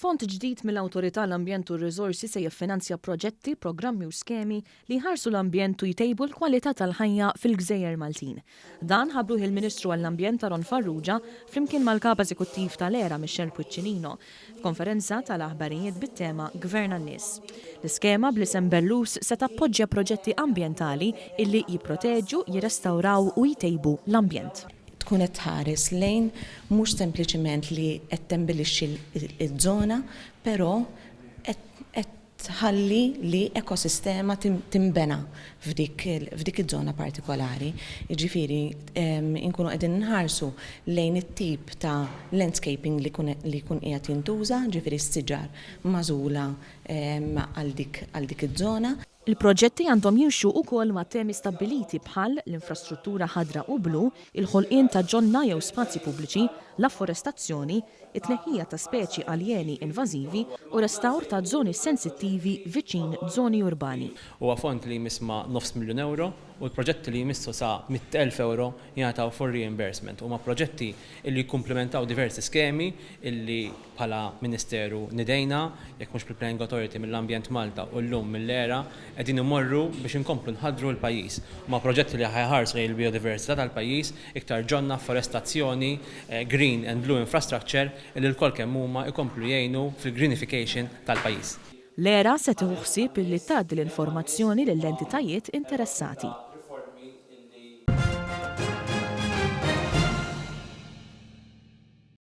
Fond ġdid mill-Awtorità l-Ambjent u r-Riżorsi se jiffinanzja proġetti, programmi u skemi li jħarsu l-ambjent u jtejbu l-kwalità tal-ħajja fil-gżejjer Maltin. Dan ħabruh il-Ministru għall-Ambjent Aaron Farrugia flimkien mal-Kap Eżekuttiv tal-ERA Michelle Piccinino f'konferenza tal-aħbarijiet bit-tema Gvern għan-Nies. L-iskema bl-isem BELLUS se tappoġġja proġetti ambjentali illi jipproteġu, jirrestawraw u jtejbu l-ambjent. Tkun qed tħares lejn mhux sempliċiment li qed tembellixxi l-żona, però qed tħalli li ekosistema timbena f'dik iż-żona partikolari. Jiġifieri inkunu qegħdin nħarsu lejn it-tip ta' landscaping li jkun qiegħed jintuża, ġifieri s-siġar magħżula għal dik iż-żona. Il-proġetti għandhom jimxu wkoll ma' temi stabbiliti bħal l-infrastruttura ħadra u blu, il-ħolqien ta' ġonna jew spazji pubbliċi, l-afforestazzjoni, it-tneħħija ta' speċi aljeni invażivi u restawr ta' żoni sensittivi viċin żoni urbani. Huwa fond li jmisma' €900,000 u l-proġetti li jmissu sa' €100,000 jagħtaw for reimbursement. Huma proġetti li jkumplementaw diversi skemi illi bħala Ministeru nidejna, jekk mhux bil-Planning Authority mill-Ambjent Malta u llum mill-ERA qegħdin imorru biex inkomplu nħaddru l-pajjiż. Huma proġetti li ħajħarsu il-biodiversità tal-pajjiż, iktar ġonna, forestazzjoni, green and blue infrastructure illi l-kol kemm huma jkomplu jgħinu fil-greenification tal-pajjiż. L-ERA se tieħu ħsieb illi tgħaddi l-informazzjoni lill-entitajiet interessati.